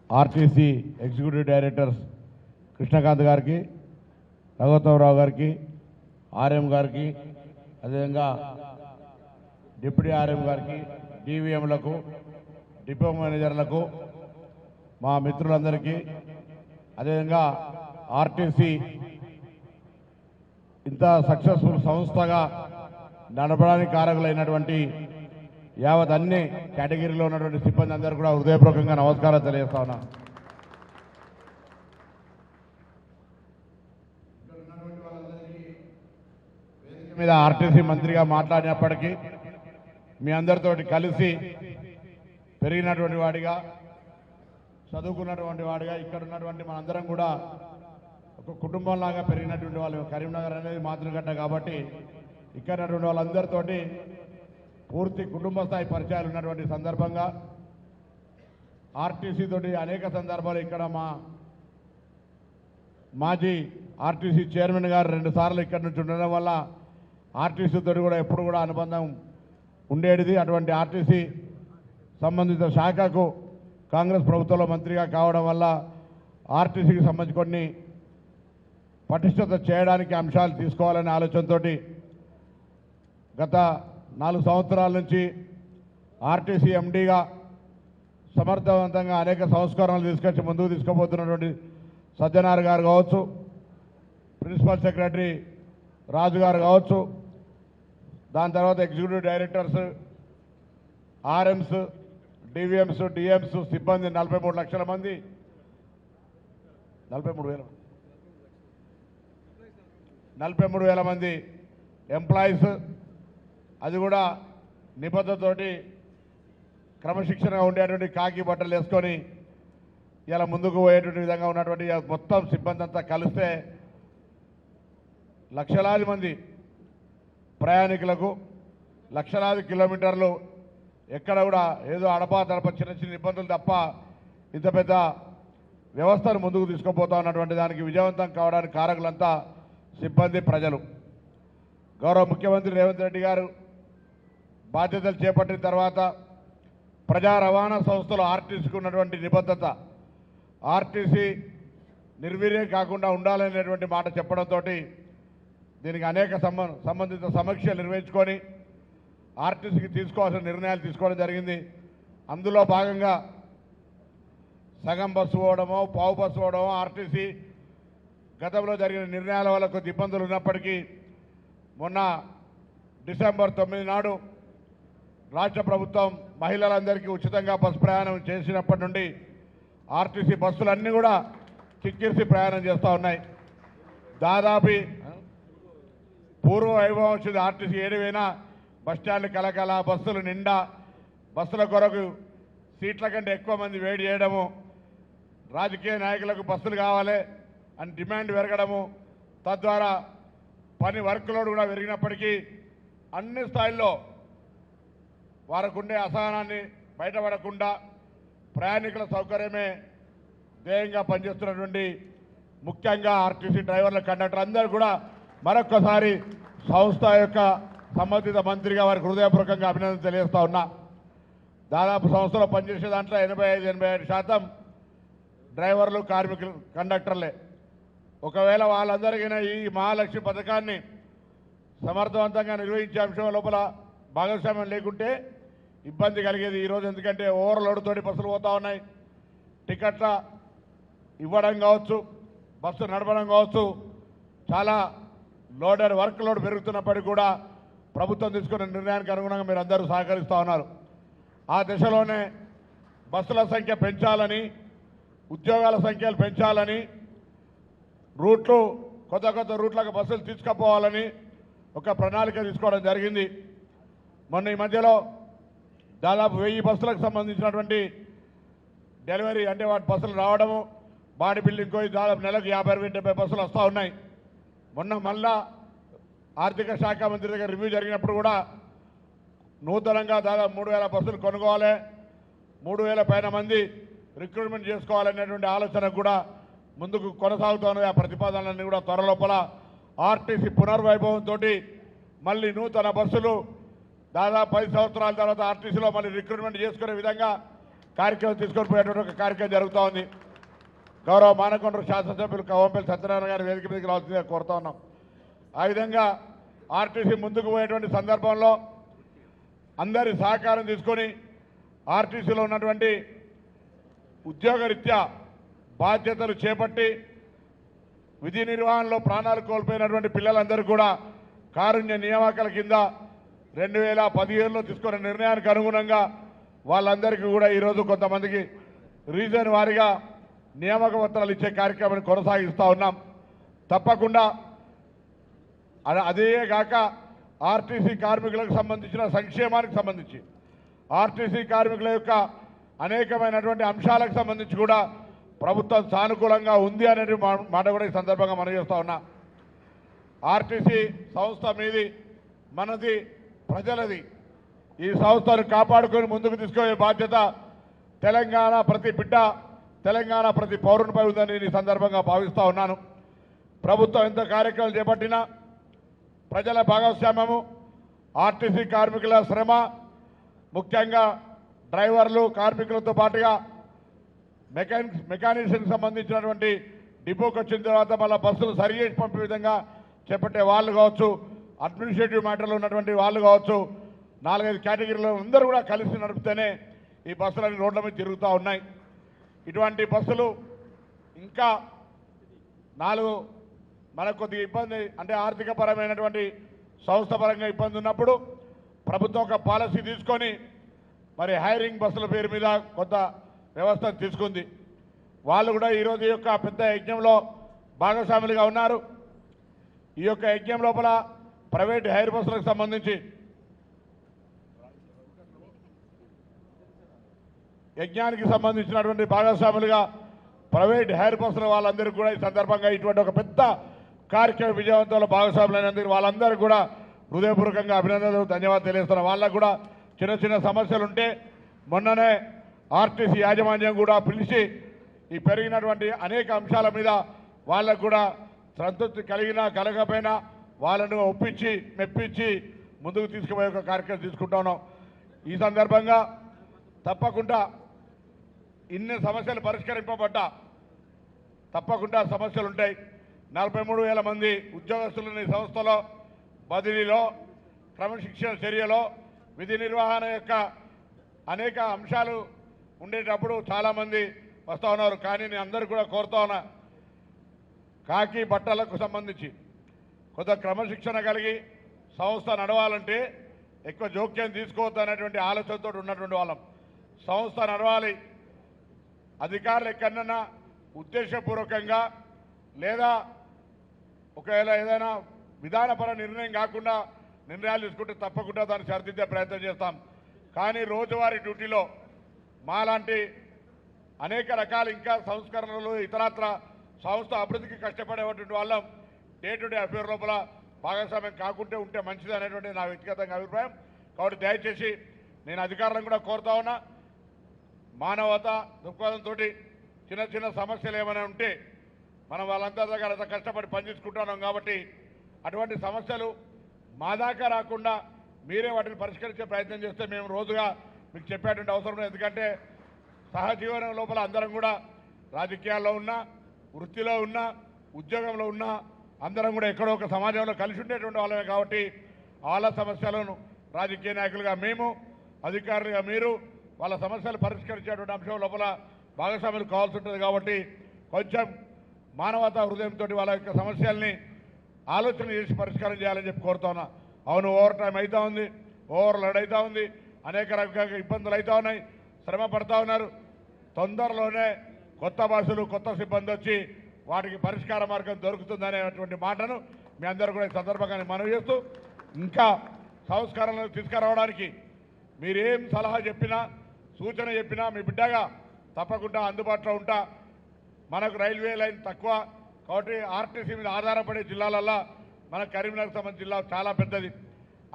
RTC executive directors Krishnakanth గారికి, రఘువరరావు గారికి, RM గారికి, అదేవిధంగా డిప్యూటీ ఆర్ఎం గారికి, డివిఎంలకు, డిపో మేనేజర్లకు, మా మిత్రులందరికీ, అదేవిధంగా ఆర్టీసీ ఇంత సక్సెస్ఫుల్ సంస్థగా నడపడానికి కారకులైనటువంటి యావత్ అన్ని కేటగిరీలో ఉన్నటువంటి సిబ్బంది అందరూ కూడా హృదయపూర్వకంగా నమస్కారం తెలియజేస్తా ఉన్నా. మీద ఆర్టీసీ మంత్రిగా మాట్లాడినప్పటికీ మీ అందరితోటి కలిసి పెరిగినటువంటి వాడిగా, చదువుకున్నటువంటి వాడిగా, ఇక్కడ ఉన్నటువంటి మనందరం కూడా ఒక కుటుంబంలాగా పెరిగినటువంటి వాళ్ళు. కరీంనగర్ అనేది మాతృగడ్డ కాబట్టి ఇక్కడ ఉన్నటువంటి వాళ్ళందరితోటి పూర్తి కుటుంబ స్థాయి పరిచయాలు ఉన్నటువంటి సందర్భంగా ఆర్టీసీ తోటి అనేక సందర్భాలు ఇక్కడ మా మాజీ ఆర్టీసీ చైర్మన్ గారు 2 సార్లు ఇక్కడ నుంచి ఉండడం వల్ల ఆర్టీసీ తోటి కూడా ఎప్పుడు కూడా అనుబంధం ఉండేది. అటువంటి ఆర్టీసీ సంబంధిత శాఖకు కాంగ్రెస్ ప్రభుత్వంలో మంత్రిగా కావడం వల్ల ఆర్టీసీకి సంబంధించి కొన్ని పటిష్టత చేయడానికి అంశాలు తీసుకోవాలనే ఆలోచనతో గత 4 సంవత్సరాల నుంచి ఆర్టీసీ ఎండీగా సమర్థవంతంగా అనేక సంస్కరణలు తీసుకొచ్చి ముందుకు తీసుకుపోతున్నటువంటి సజ్జనార్ గారు కావచ్చు, ప్రిన్సిపల్ సెక్రటరీ రాజు గారు కావచ్చు, దాని తర్వాత ఎగ్జిక్యూటివ్ డైరెక్టర్స్, ఆర్ఎంస్, డివిఎంస్, డిఎంస్ సిబ్బంది 43 లక్షల మంది, 43,000 మంది ఎంప్లాయీస్, అది కూడా నిబద్ధతోటి క్రమశిక్షణగా ఉండేటువంటి కాకి బట్టలు వేసుకొని ఇలా ముందుకు పోయేటువంటి విధంగా ఉన్నటువంటి మొత్తం సిబ్బంది అంతా కలిస్తే లక్షలాది మంది ప్రయాణికులకు లక్షలాది కిలోమీటర్లు ఎక్కడ కూడా ఏదో అడపా తడప చిన్న చిన్న ఇబ్బందులు తప్ప ఇంత పెద్ద వ్యవస్థను ముందుకు తీసుకుపోతా ఉన్నటువంటి దానికి విజయవంతం కావడానికి కారకులంతా సిబ్బంది, ప్రజలు. గౌరవ ముఖ్యమంత్రి రేవంత్ రెడ్డి గారు బాధ్యతలు చేపట్టిన తర్వాత ప్రజా రవాణా సంస్థలు ఆర్టీసీకి ఉన్నటువంటి నిబద్ధత, ఆర్టీసీ నిర్వీర్యం కాకుండా ఉండాలనేటువంటి మాట చెప్పడంతో దీనికి అనేక సంబంధిత సమీక్షలు నిర్వహించుకొని ఆర్టీసీకి తీసుకోవాల్సిన నిర్ణయాలు తీసుకోవడం జరిగింది. అందులో భాగంగా సగం బస్సు పోవడమో, పావు బస్సు పోవడమో, ఆర్టీసీ గతంలో జరిగిన నిర్ణయాల వల్ల కొద్ది ఇబ్బందులు ఉన్నప్పటికీ మొన్న డిసెంబర్ 9 నాడు రాష్ట్ర ప్రభుత్వం మహిళలందరికీ ఉచితంగా బస్సు ప్రయాణం చేసినప్పటి నుండి ఆర్టీసీ బస్సులన్నీ కూడా కిక్కిరిసి ప్రయాణం చేస్తూ ఉన్నాయి. దాదాపు పూర్వ వైభవం వచ్చింది. ఆర్టీసీ ఏడువైనా బస్టాండ్ కలకల, బస్సులు నిండా, బస్సుల కొరకు సీట్ల కంటే ఎక్కువ మంది వేడి చేయడము, రాజకీయ నాయకులకు బస్సులు కావాలి అని డిమాండ్ పెరగడము, తద్వారా పని వర్క్ లోడ్ కూడా పెరిగినప్పటికీ అన్ని స్థాయిల్లో వారికుండే అసహనాన్ని బయటపడకుండా ప్రయాణికుల సౌకర్యమే ధ్యేయంగా పనిచేస్తున్నటువంటి ముఖ్యంగా ఆర్టీసీ డ్రైవర్ల, కండక్టర్ అందరూ కూడా మరొక్కసారి సంస్థ యొక్క సంబంధిత మంత్రిగా వారికి హృదయపూర్వకంగా అభినందన తెలియజేస్తా ఉన్నా. దాదాపు సంస్థలో పనిచేసే దాంట్లో 85-87% డ్రైవర్లు, కార్మికులు, కండక్టర్లే. ఒకవేళ వాళ్ళందరికీ ఈ మహాలక్ష్మి పథకాన్ని సమర్థవంతంగా నిర్వహించే అంశం లోపల భాగస్వామ్యం లేకుంటే ఇబ్బంది కలిగేది ఈరోజు. ఎందుకంటే ఓవర్లోడ్ తోటి బస్సులు పోతా ఉన్నాయి. టికెట్ల ఇవ్వడం కావచ్చు, బస్సు నడపడం కావచ్చు, చాలా లోడెడ్ వర్క్ లోడ్ పెరుగుతున్నప్పటికీ కూడా ప్రభుత్వం తీసుకున్న నిర్ణయానికి అనుగుణంగా మీరు అందరూ సహకరిస్తూ ఉన్నారు. ఆ దిశలోనే బస్సుల సంఖ్య పెంచాలని, ఉద్యోగాల సంఖ్యలు పెంచాలని, రూట్లు కొత్త రూట్లకు బస్సులు తీసుకుపోవాలని ఒక ప్రణాళిక తీసుకోవడం జరిగింది. మొన్న ఈ మధ్యలో దాదాపు 1000 బస్సులకు సంబంధించినటువంటి డెలివరీ, అంటే వాటి బస్సులు రావడము, బాడీ బిల్డింగ్ పోయి దాదాపు నెలకు 50-70 బస్సులు వస్తూ ఉన్నాయి. మొన్న మళ్ళా ఆర్థిక శాఖ మంత్రి దగ్గర రివ్యూ జరిగినప్పుడు కూడా నూతనంగా దాదాపు 3000 బస్సులు కొనుక్కోవాలి, 3000 పైన మంది రిక్రూట్మెంట్ చేసుకోవాలనేటువంటి ఆలోచన కూడా ముందుకు కొనసాగుతున్నది. ఆ ప్రతిపాదనలన్నీ కూడా త్వరలోపల ఆర్టీసీ పునర్వైభవంతో మళ్ళీ నూతన బస్సులు దాదాపు 10 సంవత్సరాల తర్వాత ఆర్టీసీలో మళ్ళీ రిక్రూట్మెంట్ చేసుకునే విధంగా కార్యక్రమం తీసుకొని పోయేటువంటి ఒక కార్యక్రమం జరుగుతూ ఉంది. గౌరవ మానకొండ శాసనసభ్యులు కవంపల్లి సత్యనారాయణ గారి వేదిక మీదకి రావాల్సిందిగా కోరుతా ఉన్నాం. ఆ విధంగా ఆర్టీసీ ముందుకు పోయేటువంటి సందర్భంలో అందరి సహకారం తీసుకొని ఆర్టీసీలో ఉన్నటువంటి ఉద్యోగరీత్యా బాధ్యతలు చేపట్టి విధి నిర్వహణలో ప్రాణాలు కోల్పోయినటువంటి పిల్లలందరూ కూడా కారుణ్య నియామకాల కింద 2017లో తీసుకున్న నిర్ణయానికి అనుగుణంగా వాళ్ళందరికీ కూడా ఈరోజు కొంతమందికి రీజన్ వారీగా నియామక పత్రాలు ఇచ్చే కార్యక్రమాన్ని కొనసాగిస్తూ ఉన్నాం. తప్పకుండా అదే కాక ఆర్టీసీ కార్మికులకు సంబంధించిన సంక్షేమానికి సంబంధించి ఆర్టీసీ కార్మికుల యొక్క అనేకమైనటువంటి అంశాలకు సంబంధించి కూడా ప్రభుత్వం సానుకూలంగా ఉంది అనే మాట కూడా ఈ సందర్భంగా మనం చేస్తూ ఉన్నా. ఆర్టీసీ సంస్థ మీది, మనది, ప్రజలది. ఈ సంస్థను కాపాడుకొని ముందుకు తీసుకునే బాధ్యత తెలంగాణ ప్రతి బిడ్డ, తెలంగాణ ప్రతి పౌరునిపై ఉందని ఈ సందర్భంగా భావిస్తూ ఉన్నాను. ప్రభుత్వం ఎంత కార్యక్రమాలు చేపట్టినా ప్రజల భాగస్వామ్యము, ఆర్టీసీ కార్మికుల శ్రమ, ముఖ్యంగా డ్రైవర్లు కార్మికులతో పాటుగా మెకానిక్స్కి సంబంధించినటువంటి డిపోకి వచ్చిన తర్వాత మళ్ళీ బస్సులు సరి చేసి పంపే విధంగా చేపట్టే వాళ్ళు కావచ్చు, అడ్మినిస్ట్రేటివ్ మ్యాటర్లో ఉన్నటువంటి వాళ్ళు కావచ్చు, 4-5 కేటగిరీలో అందరూ కూడా కలిసి నడిపితేనే ఈ బస్సులన్నీ రోడ్ల మీద తిరుగుతూ ఉన్నాయి. ఇటువంటి బస్సులు ఇంకా 4 మనకు కొద్దిగా ఇబ్బంది, అంటే ఆర్థికపరమైనటువంటి సంస్థపరంగా ఇబ్బంది ఉన్నప్పుడు ప్రభుత్వం ఒక పాలసీ తీసుకొని మరి హైరింగ్ బస్సుల పేరు మీద కొంత వ్యవస్థను తీసుకుంది. వాళ్ళు కూడా ఈరోజు ఈ యొక్క పెద్ద యజ్ఞంలో భాగస్వాములుగా ఉన్నారు. ఈ యొక్క యజ్ఞం లోపల ప్రైవేట్ హైర్ బస్సులకు సంబంధించి యజ్ఞానికి సంబంధించినటువంటి భాగస్వాములుగా ప్రైవేట్ హైర్ బస్సుల వాళ్ళందరికీ కూడా ఈ సందర్భంగా ఇటువంటి ఒక పెద్ద కార్యక్రమ విజయవంతంలో భాగస్వాములైనందుకు వాళ్ళందరూ కూడా హృదయపూర్వకంగా అభినందనలు, ధన్యవాదాలు తెలియజేస్తున్నాం. వాళ్ళకు కూడా చిన్న చిన్న సమస్యలు ఉంటే మొన్ననే ఆర్టీసీ యాజమాన్యం కూడా పిలిచి ఈ పెరిగినటువంటి అనేక అంశాల మీద వాళ్ళకు కూడా సంతృప్తి కలిగినా కలగకపోయినా వాళ్ళను ఒప్పించి మెప్పించి ముందుకు తీసుకుపోయే ఒక కార్యక్రమం తీసుకుంటా ఉన్నాం. ఈ సందర్భంగా తప్పకుండా ఇన్ని సమస్యలు పరిష్కరింపబడ్డా తప్పకుండా సమస్యలు ఉంటాయి. 43,000 మంది ఉద్యోగస్తులని సంస్థలో బదిలీలో, క్రమశిక్షణ చర్యలో, విధి నిర్వహణ యొక్క అనేక అంశాలు ఉండేటప్పుడు చాలామంది వస్తూ ఉన్నారు. కానీ నేను అందరూ కూడా కోరుతా ఉన్నా, కాకి బట్టలకు సంబంధించి కొంత క్రమశిక్షణ కలిగి సంస్థ నడవాలంటే ఎక్కువ జోక్యం తీసుకోవద్దు అనేటువంటి ఆలోచనతో ఉన్నటువంటి వాళ్ళం. సంస్థ నడవాలి, అధికారులు ఎక్కడన్నా ఉద్దేశపూర్వకంగా లేదా ఒకవేళ ఏదైనా విధానపర నిర్ణయం కాకుండా నిర్ణయాలు తీసుకుంటే తప్పకుండా దాన్ని సరిదిద్దే ప్రయత్నం చేస్తాం. కానీ రోజువారీ డ్యూటీలో మాలాంటి అనేక రకాల ఇంకా సంస్కరణలు ఇతరత్ర సంస్థ అభివృద్ధికి కష్టపడేటువంటి వాళ్ళం డే టు డే అఫేర్ లోపల భాగస్వామ్యం కాకుంటే ఉంటే మంచిది అనేటువంటి నా వ్యక్తిగతంగా అభిప్రాయం. కాబట్టి దయచేసి నేను అధికారులను కూడా కోరుతా ఉన్నా, మానవత దృక్పథంతో చిన్న చిన్న సమస్యలు ఏమైనా ఉంటే మనం వాళ్ళంతా దగ్గర అంత కష్టపడి పనిచేసుకుంటున్నాం కాబట్టి అటువంటి సమస్యలు మా దాకా రాకుండా మీరే వాటిని పరిష్కరించే ప్రయత్నం చేస్తే మేము రోజుగా మీకు చెప్పేటువంటి అవసరం లేదు. ఎందుకంటే సహజీవనం లోపల అందరం కూడా రాజకీయాల్లో ఉన్నా, వృత్తిలో ఉన్నా, ఉద్యోగంలో ఉన్నా అందరం కూడా ఎక్కడో ఒక సమాజంలో కలిసి ఉండేటువంటి వాళ్ళమే. కాబట్టి వాళ్ళ సమస్యలను రాజకీయ నాయకులుగా మేము, అధికారులుగా మీరు వాళ్ళ సమస్యలు పరిష్కరించేటువంటి అంశం లోపల భాగస్వాములు కావాల్సి ఉంటుంది. కాబట్టి కొంచెం మానవతా హృదయంతో వాళ్ళ యొక్క సమస్యల్ని ఆలోచన చేసి పరిష్కారం చేయాలని చెప్పి కోరుతా. అవును, ఓవర్ టైం అవుతూ ఉంది, ఓవర్ లోడ్ అవుతూ ఉంది, అనేక రకాల ఇబ్బందులు అవుతూ ఉన్నాయి, శ్రమ పడుతూ ఉన్నారు. తొందరలోనే కొత్త బస్సులు, కొత్త సిబ్బంది వచ్చి వాటికి పరిష్కార మార్గం దొరుకుతుందనేటువంటి మాటను మీ అందరూ కూడా ఈ సందర్భంగా మనవి చేస్తూ, ఇంకా సంస్కరణలు తీసుకురావడానికి మీరేం సలహా చెప్పినా, సూచన చెప్పినా మీ బిడ్డగా తప్పకుండా అందుబాటులో ఉంటా. మనకు రైల్వే లైన్ తక్కువ కాబట్టి ఆర్టీసీ మీద ఆధారపడే జిల్లాలల్లో మన కరీంనగర్ సంబంధించిన జిల్లా చాలా పెద్దది.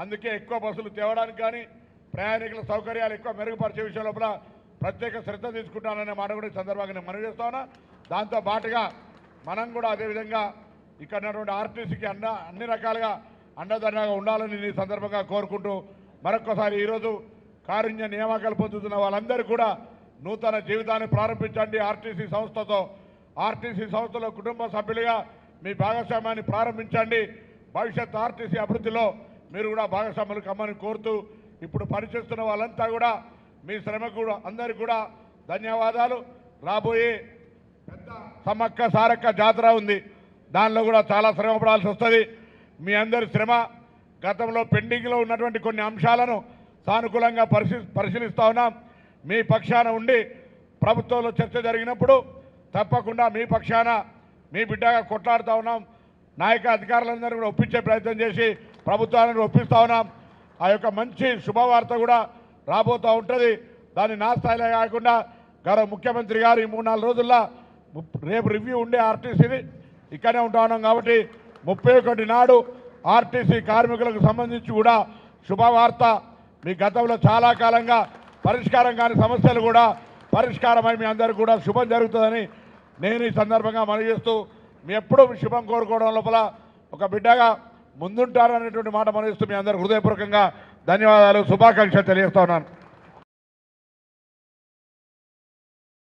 అందుకే ఎక్కువ బస్సులు తేవడానికి కానీ ప్రయాణికుల సౌకర్యాలు ఎక్కువ మెరుగుపరిచే విషయం లోపల ప్రత్యేక శ్రద్ధ తీసుకుంటాననే మాట కూడా ఈ సందర్భంగా నేను మనవి చేస్తా ఉన్నా. దాంతో పాటుగా మనం కూడా అదేవిధంగా ఇక్కడ ఉన్నటువంటి ఆర్టీసీకి అన్ని రకాలుగా అండదండగా ఉండాలని ఈ సందర్భంగా కోరుకుంటూ మరొక్కసారి ఈరోజు కారుణ్య నియామకాలు పొందుతున్న వాళ్ళందరూ కూడా నూతన జీవితాన్ని ప్రారంభించండి ఆర్టీసీ సంస్థతో. ఆర్టీసీ సంస్థలో కుటుంబ సభ్యులుగా మీ భాగస్వామ్యాన్ని ప్రారంభించండి. భవిష్యత్ ఆర్టీసీ అభివృద్ధిలో మీరు కూడా భాగస్వాములు కమ్మని కోరుతూ ఇప్పుడు పనిచేస్తున్న వాళ్ళంతా కూడా మీ శ్రమకు కూడా అందరికీ కూడా ధన్యవాదాలు. రాబోయే పెద్ద సమ్మక్క సారక్క జాతర ఉంది, దానిలో కూడా చాలా శ్రమ పడాల్సి వస్తుంది. మీ అందరి శ్రమ గతంలో పెండింగ్లో ఉన్నటువంటి కొన్ని అంశాలను సానుకూలంగా పరిశీలిస్తా ఉన్నాం. మీ పక్షాన ఉండి ప్రభుత్వంలో చర్చ జరిగినప్పుడు తప్పకుండా మీ పక్షాన మీ బిడ్డగా కొట్లాడుతూ ఉన్నాం. నాయక అధికారులందరూ కూడా ఒప్పించే ప్రయత్నం చేసి ప్రభుత్వాలను ఒప్పిస్తూ ఉన్నాం. ఆ యొక్క మంచి శుభవార్త కూడా రాబోతూ ఉంటుంది. దాన్ని నా స్థాయిలో కాకుండా గౌరవ ముఖ్యమంత్రి గారు ఈ 3-4 రోజుల్లో రేపు రివ్యూ ఉండే ఆర్టీసీని ఇక్కడనే ఉంటా ఉన్నాం కాబట్టి 31 నాడు ఆర్టీసీ కార్మికులకు సంబంధించి కూడా శుభవార్త. మీ గతంలో చాలా కాలంగా పరిష్కారం కాని సమస్యలు కూడా పరిష్కారమై మీ అందరికీ కూడా శుభం జరుగుతుందని నేను ఈ సందర్భంగా మనవి చేస్తూ మీ ఎప్పుడూ శుభం కోరుకోవడం లోపల ఒక బిడ్డగా ముందుంటారనేటువంటి మాట మనవిస్తూ మీ అందరూ హృదయపూర్వకంగా ధన్యవాదాలు, శుభాకాంక్షలు తెలియజేస్తా ఉన్నాను.